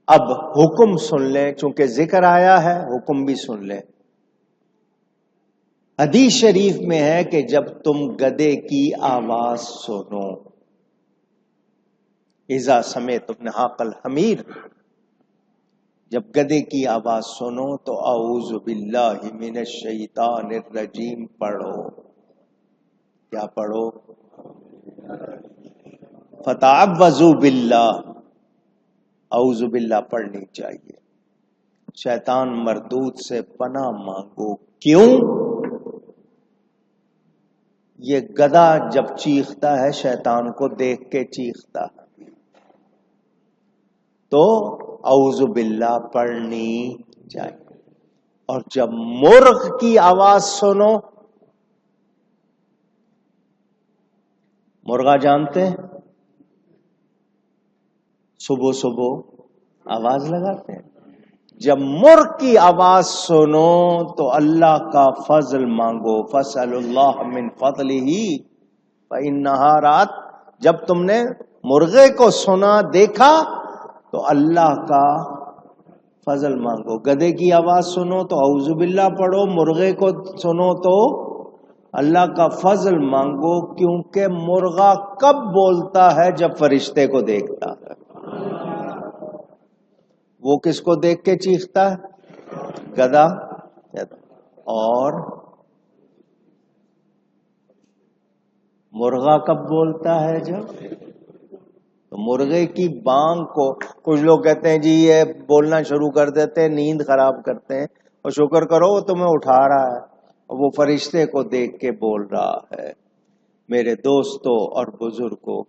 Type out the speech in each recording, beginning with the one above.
اب حکم سن لیں، چونکہ ذکر آیا ہے حکم بھی سن لیں۔ حدیث شریف میں ہے کہ جب تم گدے کی آواز سنو، اذا سمعتم نہاق الحمیر، جب گدے کی آواز سنو تو اعوذ باللہ من الشیطان الرجیم پڑھو۔ کیا پڑھو؟ فتعوذوا باللہ، اعوذ باللہ پڑھنی چاہیے، شیطان مردود سے پناہ مانگو۔ کیوں؟ یہ گدھا جب چیختا ہے شیطان کو دیکھ کے چیختا ہے، تو اعوذ باللہ پڑھنی چاہیے۔ اور جب مرغ کی آواز سنو، مرغا جانتے ہیں صبح صبح آواز لگاتے ہیں، جب مرغ کی آواز سنو تو اللہ کا فضل مانگو، فَاسْأَلُوا اللَّهَ مِنْ فَضْلِهِ فَإِنَّهَا رَأَتْ۔ جب تم نے مرغے کو سنا دیکھا تو اللہ کا فضل مانگو۔ گدھے کی آواز سنو تو اعوذ باللہ پڑھو، مرغے کو سنو تو اللہ کا فضل مانگو، کیونکہ مرغا کب بولتا ہے؟ جب فرشتے کو دیکھتا ہے۔ وہ کس کو دیکھ کے چیختا ہے؟ گدھا۔ اور مرغا کب بولتا ہے؟ جب تو مرغے کی بانگ کو کچھ لوگ کہتے ہیں جی یہ بولنا شروع کر دیتے ہیں، نیند خراب کرتے ہیں، اور شکر کرو وہ تمہیں اٹھا رہا ہے، وہ فرشتے کو دیکھ کے بول رہا ہے۔ میرے دوستوں اور بزرگوں،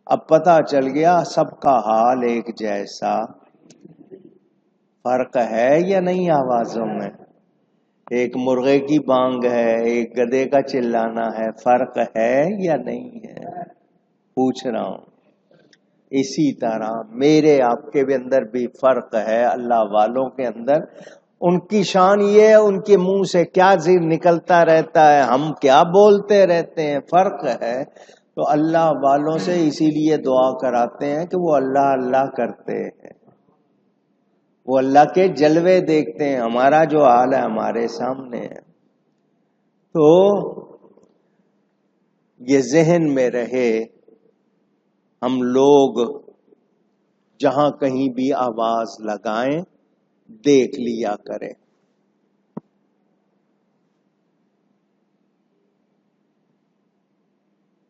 اب پتہ چل گیا سب کا حال ایک جیسا، فرق ہے یا نہیں آوازوں میں؟ ایک مرغے کی بانگ ہے، ایک گدھے کا چلانا ہے، فرق ہے یا نہیں ہے؟ پوچھ رہا ہوں۔ اسی طرح میرے آپ کے بھی اندر بھی فرق ہے، اللہ والوں کے اندر ان کی شان یہ ہے، ان کے منہ سے کیا زیر نکلتا رہتا ہے، ہم کیا بولتے رہتے ہیں، فرق ہے۔ تو اللہ والوں سے اسی لیے دعا کراتے ہیں کہ وہ اللہ اللہ کرتے ہیں، وہ اللہ کے جلوے دیکھتے ہیں، ہمارا جو حال ہے ہمارے سامنے ہے۔ تو یہ ذہن میں رہے، ہم لوگ جہاں کہیں بھی آواز لگائیں دیکھ لیا کریں۔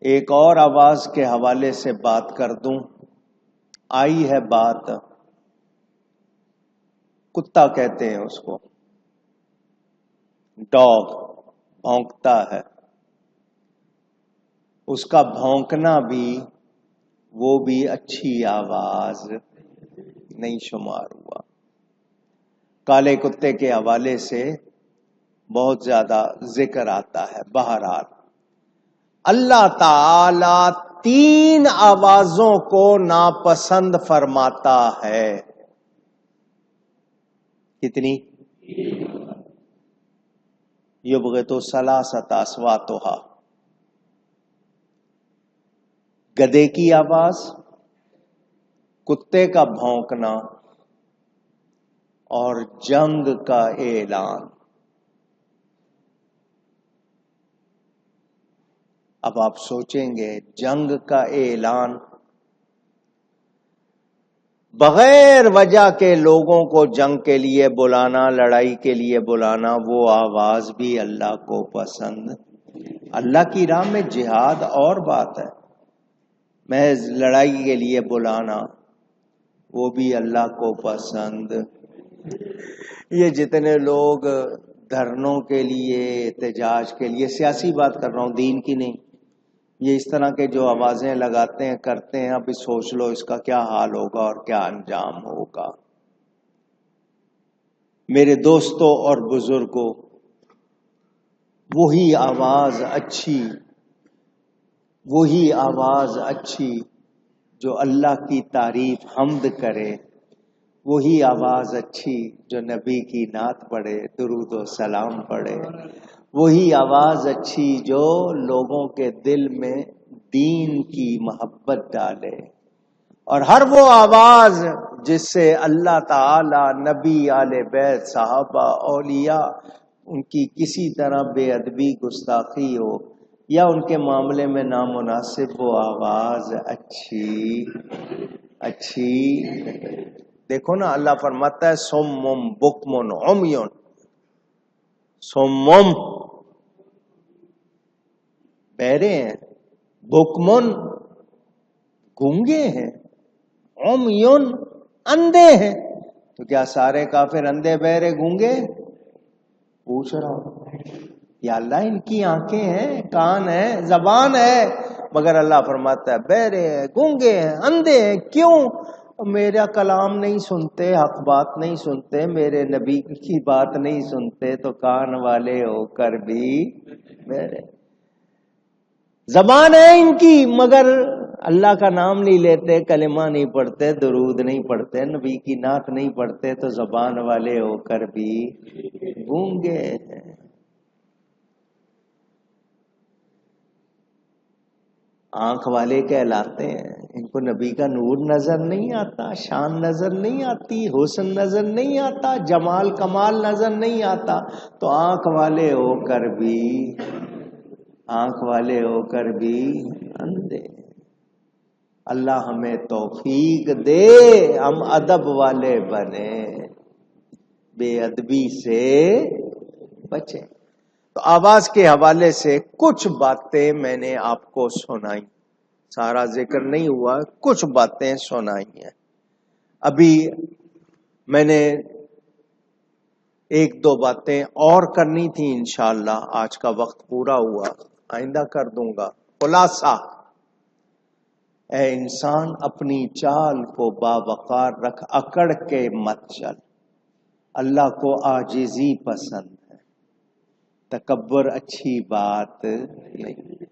ایک اور آواز کے حوالے سے بات کر دوں، آئی ہے بات، کتا کہتے ہیں اس کو، ڈاگ بھونکتا ہے، اس کا بھونکنا بھی وہ بھی اچھی آواز نہیں شمار ہوا۔ کالے کتے کے حوالے سے بہت زیادہ ذکر آتا ہے۔ بہرحال اللہ تعالی 3 آوازوں کو ناپسند فرماتا ہے۔ کتنی؟ یبغض 3 اصواتها، گدھے کی آواز، کتے کا بھونکنا اور جنگ کا اعلان۔ اب آپ سوچیں گے جنگ کا اعلان، بغیر وجہ کے لوگوں کو جنگ کے لیے بلانا، لڑائی کے لیے بلانا، وہ آواز بھی اللہ کو پسند۔ اللہ کی راہ میں جہاد اور بات ہے، محض لڑائی کے لیے بلانا وہ بھی اللہ کو پسند۔ یہ جتنے لوگ دھرنوں کے لیے، احتجاج کے لیے، سیاسی بات کر رہا ہوں، دین کی نہیں، یہ اس طرح کے جو آوازیں لگاتے ہیں کرتے ہیں، ابھی سوچ لو اس کا کیا حال ہوگا اور کیا انجام ہوگا۔ میرے دوستوں اور بزرگوں، وہی آواز اچھی جو اللہ کی تعریف حمد کرے، وہی آواز اچھی جو نبی کی نعت پڑھے، درود و سلام پڑھے، وہی آواز اچھی جو لوگوں کے دل میں دین کی محبت ڈالے۔ اور ہر وہ آواز جس سے اللہ تعالی نبی، آل بیت، صحابہ، اولیاء ان کی کسی طرح بے ادبی، گستاخی ہو یا ان کے معاملے میں نامناسب وہ آواز اچھی دیکھو نا، اللہ فرماتا ہے سمم بکمن عمیون، سمم بہرے ہیں، بکمن گونگے ہیں، عمیون اندھے ہیں۔ تو کیا سارے کافر اندھے بہرے گونگے؟ پوچھ رہا ہوں یا اللہ ان کی آنکھیں ہیں، کان ہیں، زبان ہے، مگر اللہ فرماتا ہے بہرے ہیں، گونگے ہیں، اندھے ہیں۔ کیوں؟ میرا کلام نہیں سنتے، حق بات نہیں سنتے، میرے نبی کی بات نہیں سنتے، تو کان والے ہو کر بھی بہرے۔ زبان ہے ان کی مگر اللہ کا نام نہیں لیتے، کلمہ نہیں پڑھتے، درود نہیں پڑھتے، نبی کی نعت نہیں پڑھتے، تو زبان والے ہو کر بھی گونگے ہیں۔ آنکھ والے کہلاتے ہیں، ان کو نبی کا نور نظر نہیں آتا، شان نظر نہیں آتی، حسن نظر نہیں آتا، جمال کمال نظر نہیں آتا، تو آنکھ والے ہو کر بھی اندھے۔ اللہ ہمیں توفیق دے ہم ادب والے بنے، بے ادبی سے بچیں۔ تو آواز کے حوالے سے کچھ باتیں میں نے آپ کو سنائی، سارا ذکر نہیں ہوا، کچھ باتیں سنائی ہیں۔ ابھی میں نے ایک دو باتیں اور کرنی تھی، انشاءاللہ آج کا وقت پورا ہوا، آئندہ کر دوں گا۔ خلاصہ، اے انسان اپنی چال کو باوقار رکھ، اکڑ کے مت چل۔ اللہ کو عاجزی پسند ہے، تکبر اچھی بات نہیں۔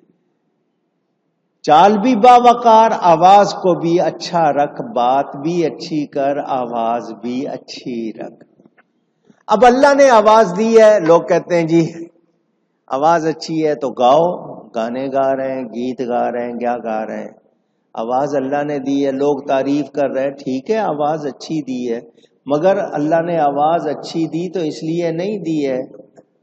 چال بھی باوقار، آواز کو بھی اچھا رکھ، بات بھی اچھی کر، آواز بھی اچھی رکھ۔ اب اللہ نے آواز دی ہے، لوگ کہتے ہیں جی آواز اچھی ہے تو گاؤ، گانے گا رہے ہیں، گیت گا رہے ہیں، کیا گا رہے ہیں؟ آواز اللہ نے دی ہے، لوگ تعریف کر رہے ہیں، ٹھیک ہے آواز اچھی دی ہے، مگر اللہ نے آواز اچھی دی تو اس لیے نہیں دی ہے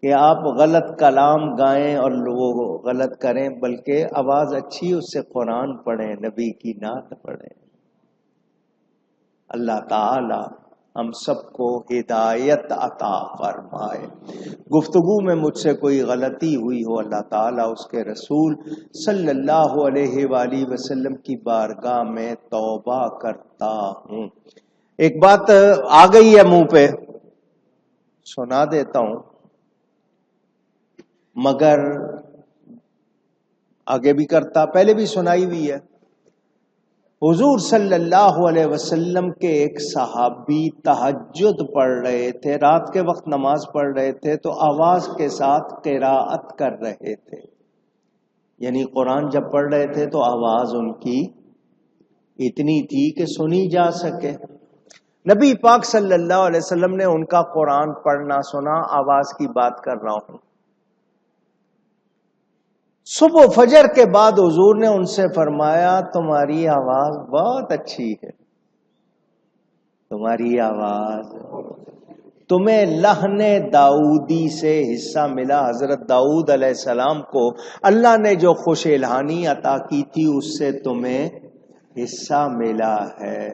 کہ آپ غلط کلام گائیں اور وہ غلط کریں، بلکہ آواز اچھی اس سے قرآن پڑھیں، نبی کی نعت پڑھیں۔ اللہ تعالی ہم سب کو ہدایت عطا فرمائے۔ گفتگو میں مجھ سے کوئی غلطی ہوئی ہو، اللہ تعالیٰ اس کے رسول صلی اللہ علیہ وآلہ وسلم کی بارگاہ میں توبہ کرتا ہوں۔ ایک بات آ گئی ہے منہ پہ، سنا دیتا ہوں، مگر آگے بھی کرتا، پہلے بھی سنائی ہوئی ہے۔ حضور صلی اللہ علیہ وسلم کے ایک صحابی تہجد پڑھ رہے تھے، رات کے وقت نماز پڑھ رہے تھے، تو آواز کے ساتھ قراءت کر رہے تھے، یعنی قرآن جب پڑھ رہے تھے تو آواز ان کی اتنی تھی کہ سنی جا سکے۔ نبی پاک صلی اللہ علیہ وسلم نے ان کا قرآن پڑھنا سنا، آواز کی بات کر رہا ہوں۔ صبح فجر کے بعد حضور نے ان سے فرمایا تمہاری آواز بہت اچھی ہے، تمہاری آواز، تمہیں لحن داؤدی سے حصہ ملا۔ حضرت داؤد علیہ السلام کو اللہ نے جو خوش الہانی عطا کی تھی اس سے تمہیں حصہ ملا ہے۔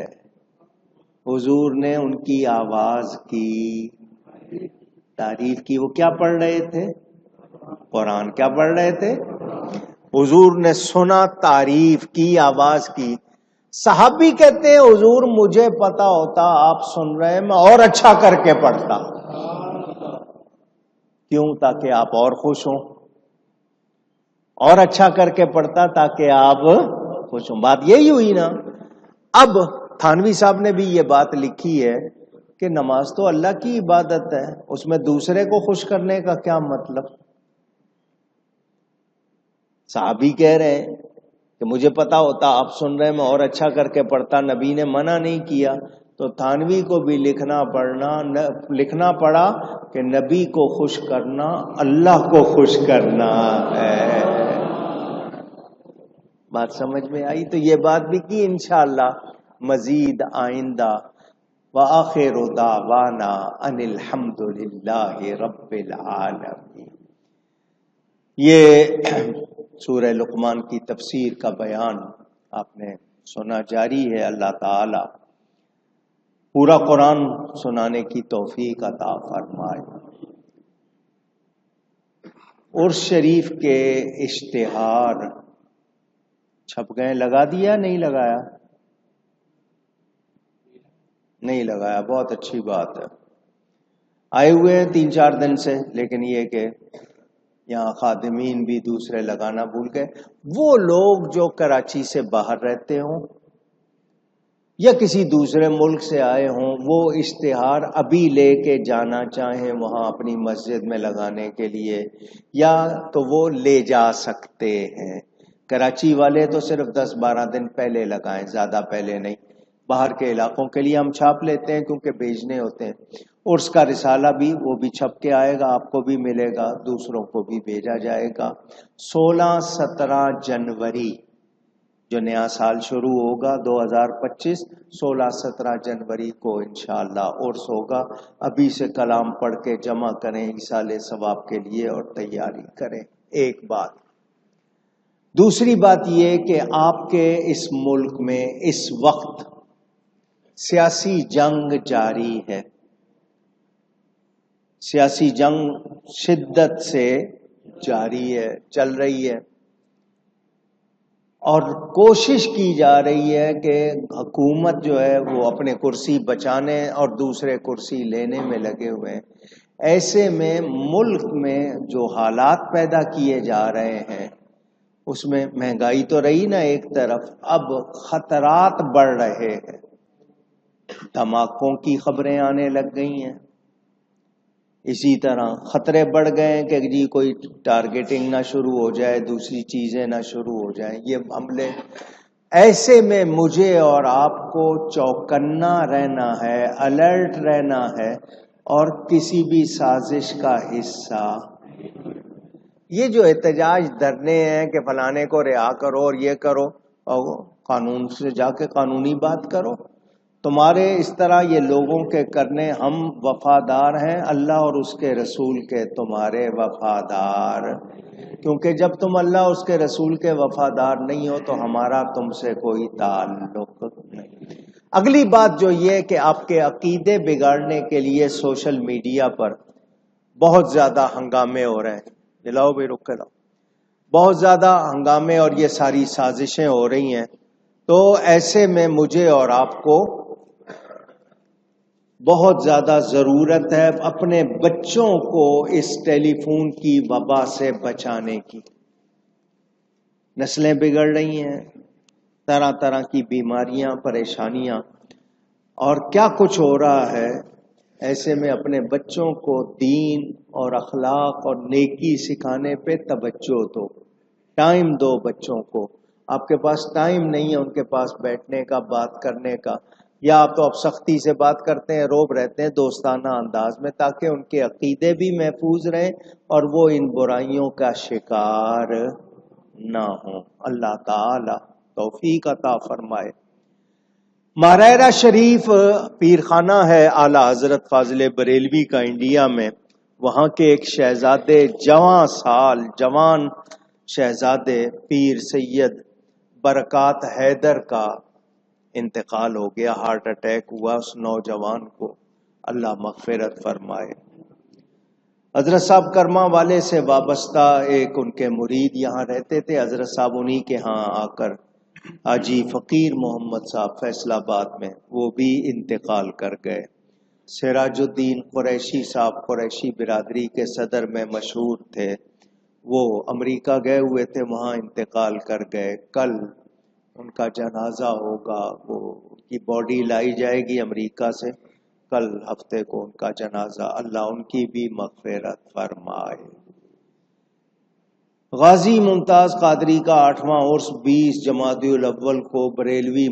حضور نے ان کی آواز کی تعریف کی۔ وہ کیا پڑھ رہے تھے؟ قرآن۔ کیا پڑھ رہے تھے؟ حضور نے سنا، تعریف کی، آواز کی۔ صحابی کہتے ہیں حضور مجھے پتا ہوتا آپ سن رہے ہیں میں اور اچھا کر کے پڑھتا۔ کیوں؟ تاکہ آپ اور خوش ہوں، اور اچھا کر کے پڑھتا تاکہ آپ خوش ہوں۔ بات یہی ہوئی نا۔ اب تھانوی صاحب نے بھی یہ بات لکھی ہے کہ نماز تو اللہ کی عبادت ہے، اس میں دوسرے کو خوش کرنے کا کیا مطلب؟ صحابی کہہ رہے ہیں کہ مجھے پتا ہوتا آپ سن رہے ہیں میں اور اچھا کر کے پڑھتا، نبی نے منع نہیں کیا، تو تھانوی کو بھی لکھنا پڑا کہ نبی کو خوش کرنا اللہ کو خوش کرنا ہے۔ بات سمجھ میں آئی؟ تو یہ بات بھی کی انشاءاللہ مزید آئندہ وآخر دعوانا ان الحمد للہ رب العالمین۔ یہ سورہ لقمان کی تفسیر کا بیان آپ نے سنا، جاری ہے۔ اللہ تعالی پورا قرآن سنانے کی توفیق عطا فرمائے۔ عرس شریف کے اشتہار چھپ گئے، لگا دیا نہیں لگایا؟ نہیں لگایا، بہت اچھی بات ہے۔ آئے ہوئے ہیں 3-4 دن سے، لیکن یہ کہ یہاں خادمین بھی دوسرے لگانا بھول گئے۔ وہ لوگ جو کراچی سے باہر رہتے ہوں یا کسی دوسرے ملک سے آئے ہوں، وہ اشتہار ابھی لے کے جانا چاہیں وہاں اپنی مسجد میں لگانے کے لیے، یا تو وہ لے جا سکتے ہیں۔ کراچی والے تو صرف 10-12 دن پہلے لگائیں، زیادہ پہلے نہیں۔ باہر کے علاقوں کے لیے ہم چھاپ لیتے ہیں کیونکہ بھیجنے ہوتے ہیں۔ عرس کا رسالہ بھی وہ بھی چھپ کے آئے گا، آپ کو بھی ملے گا، دوسروں کو بھی بھیجا جائے گا۔ 16-17 جنوری جو نیا سال شروع ہوگا 2025، 16-17 جنوری کو انشاءاللہ عرس ہوگا۔ ابھی سے کلام پڑھ کے جمع کریں ایصال ثواب کے لیے اور تیاری کریں۔ ایک بات۔ دوسری بات یہ کہ آپ کے اس ملک میں اس وقت سیاسی جنگ جاری ہے، سیاسی جنگ شدت سے جاری ہے، چل رہی ہے، اور کوشش کی جا رہی ہے کہ حکومت جو ہے وہ اپنے کرسی بچانے اور دوسرے کرسی لینے میں لگے ہوئے ہیں۔ ایسے میں ملک میں جو حالات پیدا کیے جا رہے ہیں، اس میں مہنگائی تو رہی نا ایک طرف، اب خطرات بڑھ رہے ہیں، دھماکوں کی خبریں آنے لگ گئی ہیں۔ اسی طرح خطرے بڑھ گئے ہیں کہ جی کوئی ٹارگیٹنگ نہ شروع ہو جائے، دوسری چیزیں نہ شروع ہو جائیں، یہ حملے۔ ایسے میں مجھے اور آپ کو چوکنا رہنا ہے، الرٹ رہنا ہے، اور کسی بھی سازش کا حصہ۔ یہ جو احتجاج دھرنے ہیں کہ فلانے کو رہا کرو اور یہ کرو، اور قانون سے جا کے قانونی بات کرو، تمہارے اس طرح یہ لوگوں کے کرنے، ہم وفادار ہیں اللہ اور اس کے رسول کے، تمہارے وفادار، کیونکہ جب تم اللہ اور اس کے رسول کے وفادار نہیں ہو تو ہمارا تم سے کوئی تعلق نہیں۔ اگلی بات جو یہ کہ آپ کے عقیدے بگاڑنے کے لیے سوشل میڈیا پر بہت زیادہ ہنگامے ہو رہے ہیں، دلاؤ بھی رک کے لاؤ، بہت زیادہ ہنگامے اور یہ ساری سازشیں ہو رہی ہیں۔ تو ایسے میں مجھے اور آپ کو بہت زیادہ ضرورت ہے اپنے بچوں کو اس ٹیلی فون کی وبا سے بچانے کی۔ نسلیں بگڑ رہی ہیں، طرح طرح کی بیماریاں، پریشانیاں، اور کیا کچھ ہو رہا ہے۔ ایسے میں اپنے بچوں کو دین اور اخلاق اور نیکی سکھانے پہ توجہ دو، ٹائم دو بچوں کو۔ آپ کے پاس ٹائم نہیں ہے ان کے پاس بیٹھنے کا، بات کرنے کا، یا آپ تو اب سختی سے بات کرتے ہیں، روب رہتے ہیں دوستانہ انداز میں، تاکہ ان کے عقیدے بھی محفوظ رہیں اور وہ ان برائیوں کا شکار نہ ہوں۔ اللہ تعالی توفیق عطا فرمائے۔ ماہرہ شریف پیرخانہ ہے اعلی حضرت فاضل بریلوی کا انڈیا میں، وہاں کے ایک شہزادے، جوان شہزادے پیر سید برکات حیدر کا انتقال ہو گیا، ہارٹ اٹیک ہوا اس نوجوان کو، اللہ مغفرت فرمائے۔ حضرت صاحب کرما والے سے وابستہ ایک ان کے مرید یہاں رہتے تھے، حضرت صاحب انہی کے ہاں آ کر حاجی فقیر محمد صاحب فیصل آباد میں وہ بھی انتقال کر گئے۔ سراج الدین قریشی صاحب قریشی برادری کے صدر میں مشہور تھے، وہ امریکہ گئے ہوئے تھے، وہاں انتقال کر گئے۔ کل ان کا جنازہ ہوگا، وہ ان کی باڈی لائی جائے گی امریکہ سے، کل ہفتے کو ان کا جنازہ، اللہ ان کی بھی مغفرت فرمائے۔ غازی ممتاز قادری کا 8واں عرس 20 جمادی الاول کو بریلوی